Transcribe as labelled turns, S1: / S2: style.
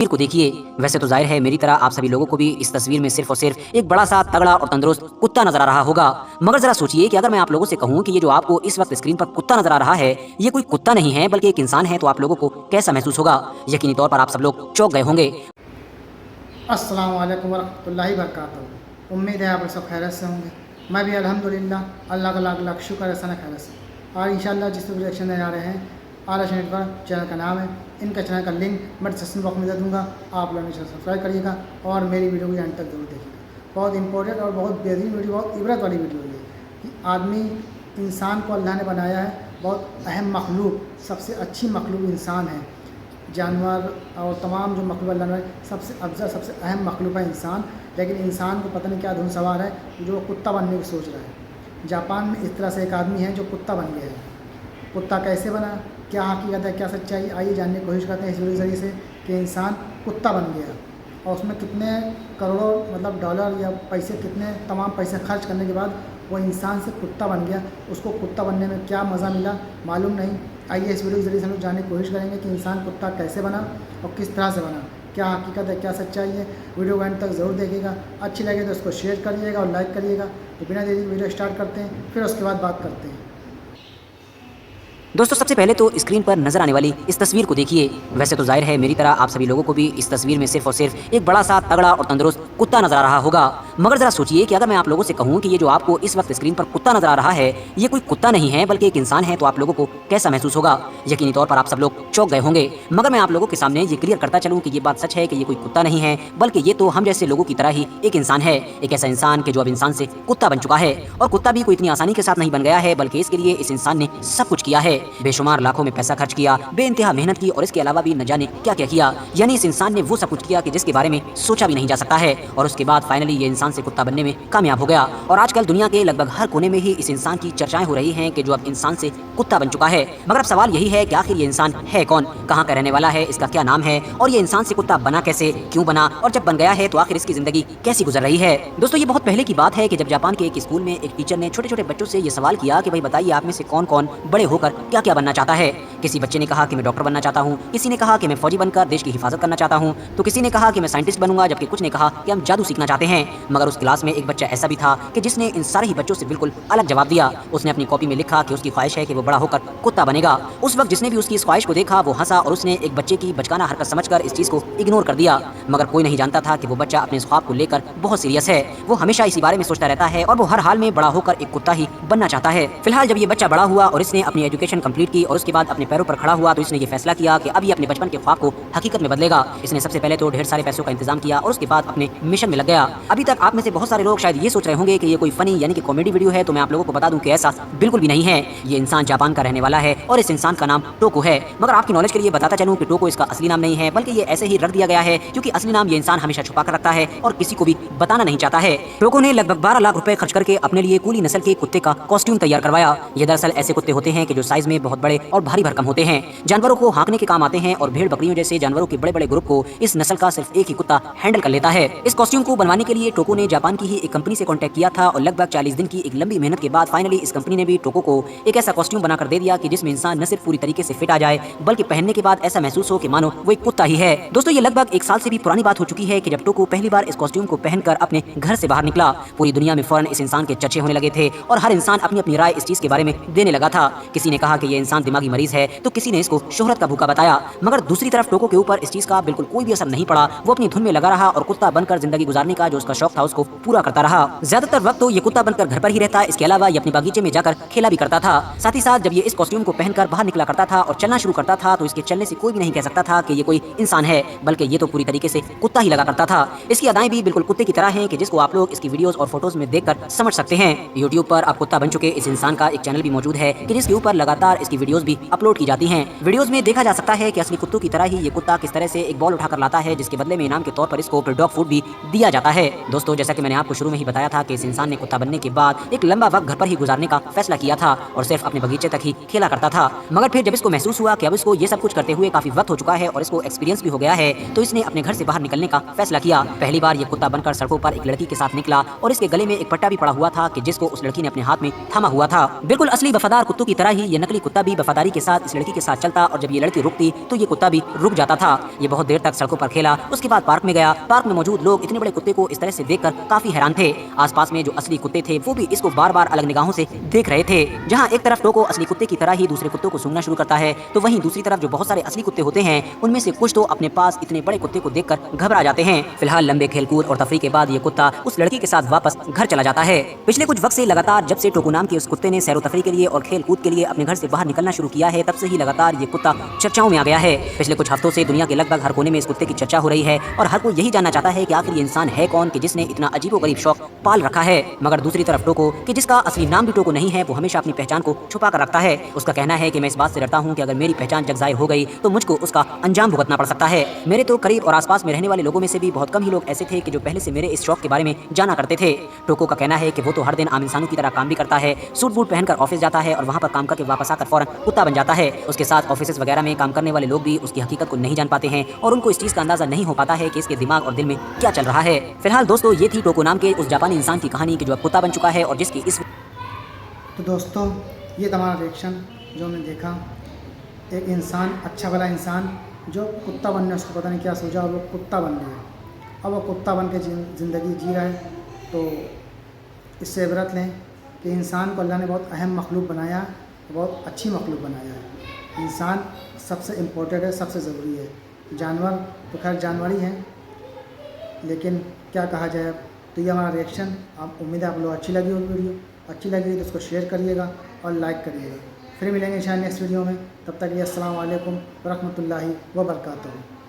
S1: तस्वीर को देखिए। वैसे तो जाहिर है मेरी तरह आप सभी लोगों को भी इस तस्वीर में सिर्फ और सिर्फ एक बड़ा सा तगड़ा और तंदुरुस्त कुत्ता नजर आ रहा होगा। मगर जरा सोचिए कि अगर मैं आप लोगों से कहूं कि ये जो आपको इस वक्त स्क्रीन पर कुत्ता नजर आ रहा है, ये कोई कुत्ता नहीं है बल्कि एक इंसान है, तो आप लोगों को कैसा महसूस होगा? यकीनी तौर पर आप सब लोग चौंक गए होंगे।
S2: अस्सलाम वालेकुम वरहमतुल्लाहि वबरकातुहू। उम्मीद है आप सब खैरियत से होंगे। मैं भी अल्हम्दुलिल्लाह अल्लाह का लाख लाख शुक्र है सना खैरियत से। और इंशाल्लाह जिस रिएक्शन देने आ रहे हैं आरश नेटवर्क चैनल का नाम है, इनका चैनल का लिंक मैं डिस्क्रिप्शन बॉक्स में दे दूँगा। आप लोग इसे सब्सक्राइब करिएगा और मेरी वीडियो को अंत तक जरूर देखिएगा। बहुत इंपॉर्टेंट और बहुत बेहतरीन वीडियो, बहुत इबरत वाली वीडियो है कि आदमी इंसान को अल्लाह ने बनाया है, बहुत अहम मखलूक, सबसे अच्छी मखलूक इंसान है। जानवर और तमाम जो मखलूक अल्लाह ने सबसे अफजल सबसे अहम मखलूक है इंसान। लेकिन इंसान को पता नहीं क्या धुन सवार है जो कुत्ता बनने की सोच रहा है। जापान में इस तरह से एक आदमी है जो कुत्ता बन गया है। कुत्ता कैसे बना, क्या हकीकत है, क्या सच्चाई, आइए जानने की कोशिश करते हैं इस वीडियो के ज़रिए से कि इंसान कुत्ता बन गया और उसमें कितने करोड़ों मतलब डॉलर या पैसे, कितने तमाम पैसे खर्च करने के बाद वो इंसान से कुत्ता बन गया। उसको कुत्ता बनने में क्या मज़ा मिला मालूम नहीं। आइए इस वीडियो के ज़रिए से हम लोग जानने की कोशिश करेंगे कि इंसान कुत्ता कैसे बना और किस तरह से बना, क्या हकीकत है, क्या सच्चाई है। वीडियो को एंड तक ज़रूर देखिएगा। अच्छी लगे तो उसको शेयर करिएगा और लाइक करिएगा। तो बिना देरी वीडियो स्टार्ट करते हैं, फिर उसके बाद बात करते हैं।
S1: दोस्तों सबसे पहले तो स्क्रीन पर नजर आने वाली इस तस्वीर को देखिए। वैसे तो जाहिर है मेरी तरह आप सभी लोगों को भी इस तस्वीर में सिर्फ और सिर्फ एक बड़ा सा तगड़ा और तंदुरुस्त कुत्ता नजर आ रहा होगा। मगर जरा सोचिए कि अगर मैं आप लोगों से कहूं कि ये जो आपको इस वक्त स्क्रीन पर कुत्ता नजर आ रहा है, ये कोई कुत्ता नहीं है बल्कि एक इंसान है, तो आप लोगों को कैसा महसूस होगा? यकीनी तौर पर आप सब लोग चौंक गए होंगे। मगर मैं आप लोगों के सामने ये क्लियर करता चलूं कि ये बात सच है कि ये कोई कुत्ता नहीं है बल्कि ये तो हम जैसे लोगों की तरह ही एक इंसान है। एक ऐसा इंसान कि जो अब इंसान से कुत्ता बन चुका है। और कुत्ता भी कोई इतनी आसानी के साथ नहीं बन गया है, बल्कि इसके लिए इस इंसान ने सब कुछ किया है। बेशुमार लाखों में पैसा खर्च किया, बेइंतहा मेहनत की और इसके अलावा भी न जाने क्या क्या किया। यानी इस इंसान ने वो सब कुछ किया कि जिसके बारे में सोचा भी नहीं जा सकता है। और उसके बाद फाइनली ये इंसान से कुत्ता बनने में कामयाब हो गया। और आजकल दुनिया के लगभग हर कोने में ही इस इंसान की चर्चाएं हो रही हैं कि जो अब इंसान से कुत्ता बन चुका है। मगर अब सवाल यही है कि आखिर ये इंसान है कौन, कहाँ का रहने वाला है, इसका क्या नाम है और ये इंसान से कुत्ता बना कैसे, क्यों बना, और जब बन गया है तो आखिर इसकी जिंदगी कैसी गुजर रही है। दोस्तों ये बहुत पहले की बात है कि जब जापान के एक स्कूल में एक टीचर ने छोटे छोटे बच्चों से ये सवाल किया कि भाई बताइए आप में से कौन कौन बड़े होकर क्या क्या बनना चाहता है। किसी बच्चे ने कहा कि मैं डॉक्टर बनना चाहता हूँ, किसी ने कहा कि मैं फौजी बनकर देश की हिफाजत करना चाहता हूँ, तो किसी ने कहा कि मैं साइंटिस्ट बनूंगा, जबकि कुछ ने कहा कि हम जादू सीखना चाहते हैं। मगर उस क्लास में एक बच्चा ऐसा भी था कि जिसने इन सारे ही बच्चों से बिल्कुल अलग जवाब दिया। उसने अपनी कॉपी में लिखा कि उसकी ख्वाहिश है कि वो बड़ा होकर कुत्ता बनेगा। उस वक्त जिसने भी उसकी इस ख्वाहिश को देखा वो हंसा और उसने एक बच्चे की बचकाना हरकत समझकर इस चीज को इग्नोर कर दिया। मगर कोई नहीं जानता था कि वो बच्चा अपने इस ख्वाब को लेकर बहुत सीरियस है। वो हमेशा इसी बारे में सोचता रहता है और वो हर हाल में बड़ा होकर एक कुत्ता ही बनना चाहता है। फिलहाल जब ये बच्चा बड़ा हुआ और इसने अपनी एजुकेशन कंप्लीट की और उसके बाद अपने पैरों पर खड़ा हुआ, तो इसने ये फैसला किया कि अब ये अपने बचपन के ख्वाब को हकीकत में बदलेगा। इसने सबसे पहले तो ढेर सारे पैसों का इंतजाम किया और उसके बाद अपने मिशन में लग गया। अभी तक आप में से बहुत सारे लोग शायद ये सोच रहे होंगे कि ये कोई फनी यानी कि कॉमेडी वीडियो है, तो मैं आप लोगों को बता दूं कि ऐसा बिल्कुल भी नहीं है। ये इंसान जापान का रहने वाला है और इस इंसान का नाम टोको है। मगर आपकी नॉलेज के लिए बताता चलूं कि टोको इसका असली नाम नहीं है, बल्कि ये ऐसे ही रख दिया गया है क्योंकि असली नाम ये इंसान हमेशा छुपा कर रखता है और किसी को भी बताना नहीं चाहता है। टोको ने लगभग 12 लाख रुपए खर्च करके अपने लिए कूली नस्ल के कुत्ते का कॉस्ट्यूम तैयार करवाया। ये दरअसल ऐसे कुत्ते होते हैं कि जो साइज में बहुत बड़े और भारी भरकम होते हैं, जानवरों को हाँकने के काम आते हैं और भेड़ बकरियों जैसे जानवरों के बड़े बड़े ग्रुप को इस नस्ल का सिर्फ एक ही कुत्ता हैंडल कर लेता है। इस कॉस्ट्यूम को बनवाने के लिए टोको ने जापान की ही एक कंपनी से कांटेक्ट किया था और लगभग 40 दिन की एक लंबी मेहनत के बाद फाइनली इस कंपनी ने भी टोको को एक ऐसा कॉस्ट्यूम बनाकर दे दिया कि जिसमें इंसान न सिर्फ पूरी तरीके से फिट आ जाए बल्कि पहनने के बाद ऐसा महसूस हो कि मानो वो एक कुत्ता ही है। दोस्तों ये लगभग 1 साल से भी पुरानी बात हो चुकी है कि जब टोको पहली बार इस कॉस्ट्यूम को पहनकर अपने घर से बाहर निकला, पूरी दुनिया में फौरन इस इंसान के चर्चे होने लगे थे और हर इंसान अपनी अपनी राय इस चीज के बारे में देने लगा था। किसी ने कहा कि ये इंसान दिमागी मरीज है, तो किसी ने इसको शोहरत का भूखा बताया। मगर दूसरी तरफ टोको के ऊपर इस चीज का बिल्कुल कोई भी असर नहीं पड़ा। वो अपनी धुन में लगा रहा और कुत्ता बनकर जिंदगी गुजारने का जो उसका शौक था उसको पूरा करता रहा। ज्यादातर वक्त तो ये कुत्ता बनकर घर पर ही रहता, इसके अलावा ये अपने बागीचे में जाकर खेला भी करता था। साथ ही साथ जब ये इस कॉस्ट्यूम को पहनकर बाहर निकला करता था और चलना शुरू करता था, तो इसके चलने से कोई भी नहीं कह सकता था कि ये कोई इंसान है, बल्कि ये तो पूरी तरीके से कुत्ता ही लगा करता था। इसकी अदाएं भी बिल्कुल कुत्ते की तरह हैं कि जिसको आप लोग इसकी वीडियोस और फोटोज में देखकर समझ सकते हैं। यूट्यूब पर अब कुत्ता बन चुके इस इंसान का एक चैनल भी मौजूद है कि जिसके ऊपर लगातार इसकी वीडियोस भी अपलोड की जाती हैं। वीडियोस में देखा जा सकता है कि असली कुत्तों की तरह ही ये कुत्ता किस तरह से एक बॉल उठाकर लाता है, जिसके बदले में इनाम के तौर पर इसको डॉग फूड भी दिया जाता है। दोस्तों दोस्तों, जैसा कि मैंने आपको शुरू में ही बताया था कि इस इंसान ने कुत्ता बनने के बाद एक लंबा वक्त घर पर ही गुजारने का फैसला किया था और सिर्फ अपने बगीचे तक ही खेला करता था। मगर फिर जब इसको महसूस हुआ कि अब इसको ये सब कुछ करते हुए काफी वक्त हो चुका है और इसको एक्सपीरियंस भी हो गया है, तो इसने अपने घर से बाहर निकलने का फैसला किया। पहली बार ये कुत्ता बनकर सड़कों पर एक लड़की के साथ निकला और इसके गले में एक पट्टा भी पड़ा हुआ था कि जिसको उस लड़की ने अपने हाथ में थामा हुआ था। बिल्कुल असली वफादार कुत्तों की तरह ही ये नकली कुत्ता भी वफादारी के साथ इस लड़की के साथ चलता और जब ये लड़की रुकती तो ये कुत्ता भी रुक जाता था। ये बहुत देर तक सड़कों पर खेला, उसके बाद पार्क में गया। पार्क में मौजूद लोग इतने बड़े कुत्ते को इस तरह से देखकर काफी हैरान थे। आसपास में जो असली कुत्ते थे वो भी इसको बार बार अलग निगाहों से देख रहे थे। जहाँ एक तरफ टोको असली कुत्ते की तरह ही दूसरे कुत्तों को सूंघना शुरू करता है, तो वहीं दूसरी तरफ जो बहुत सारे असली कुत्ते होते हैं उनमें से कुछ तो अपने पास इतने बड़े कुत्ते को देखकर घबरा जाते हैं। फिलहाल लंबे खेलकूद और तफरी के बाद ये कुत्ता उस लड़की के साथ वापस घर चला जाता है। पिछले कुछ वक्त से लगातार जब से टोको नाम के उस कुत्ते ने सैरो तफरी के लिए और खेल कूद के लिए अपने घर से बाहर निकलना शुरू किया है, तब से ही लगातार ये कुत्ता चर्चाओं में आ गया है। पिछले कुछ हफ्तों से दुनिया के लगभग हर कोने में इस कुत्ते की चर्चा हो रही है और हर कोई यही जानना चाहता है कि आखिर ये इंसान है कौन कि जिसने इतना अजीबोगरीब शौक पाल रखा है। मगर दूसरी तरफ टोको कि जिसका असली नाम भी टोको नहीं है, वो हमेशा अपनी पहचान को छुपा कर रखता है। उसका कहना है कि मैं इस बात से डरता हूँ कि अगर मेरी पहचान जग जाहिर हो गई तो मुझको उसका अंजाम भुगतना पड़ सकता है। मेरे तो करीब और आसपास में रहने वाले लोगों में से भी बहुत कम ही लोग ऐसे थे कि जो पहले से मेरे इस शौक के बारे में जाना करते थे। टोको का कहना है कि वो तो हर दिन आम इंसानों की तरह काम भी करता है, सूट बूट पहनकर ऑफिस जाता है और वहाँ पर काम करके वापस आकर फौरन कुत्ता बन जाता है। उसके साथ ऑफिस वगैरह में काम करने वाले लोग भी उसकी हकीकत को नहीं जान पाते हैं और उनको इस चीज़ का अंदाजा नहीं हो पाता है कि इसके दिमाग और दिल में क्या चल रहा है। फिलहाल दोस्तों, ये थी टोको नाम के उस जापानी इंसान की कहानी कि जो अब कुत्ता बन चुका है और जिसकी इस
S2: तो दोस्तों, ये था हमारा रिएक्शन जो हमने देखा। एक इंसान, अच्छा भला इंसान जो कुत्ता बनने, उसको पता नहीं क्या सोचा और वो कुत्ता बन गया। अब वो कुत्ता बन के ज़िंदगी जी रहा है। तो इससे इबरत लें कि इंसान को अल्लाह ने बहुत अहम मखलूक बनाया, बहुत अच्छी मखलूक बनाया है। इंसान सबसे इम्पोर्टेंट है, सबसे ज़रूरी है। जानवर तो खैर जानवर ही हैं, लेकिन क्या कहा जाए। तो ये हमारा रिएक्शन। आप उम्मीद है आप लोग अच्छी लगी होगी वीडियो। अच्छी लगी तो उसको शेयर करिएगा और लाइक करिएगा। फिर मिलेंगे इंशाअल्लाह नेक्स्ट वीडियो में। तब तक ये अस्सलाम वालेकुम व रहमतुल्लाहि व बरकातहू।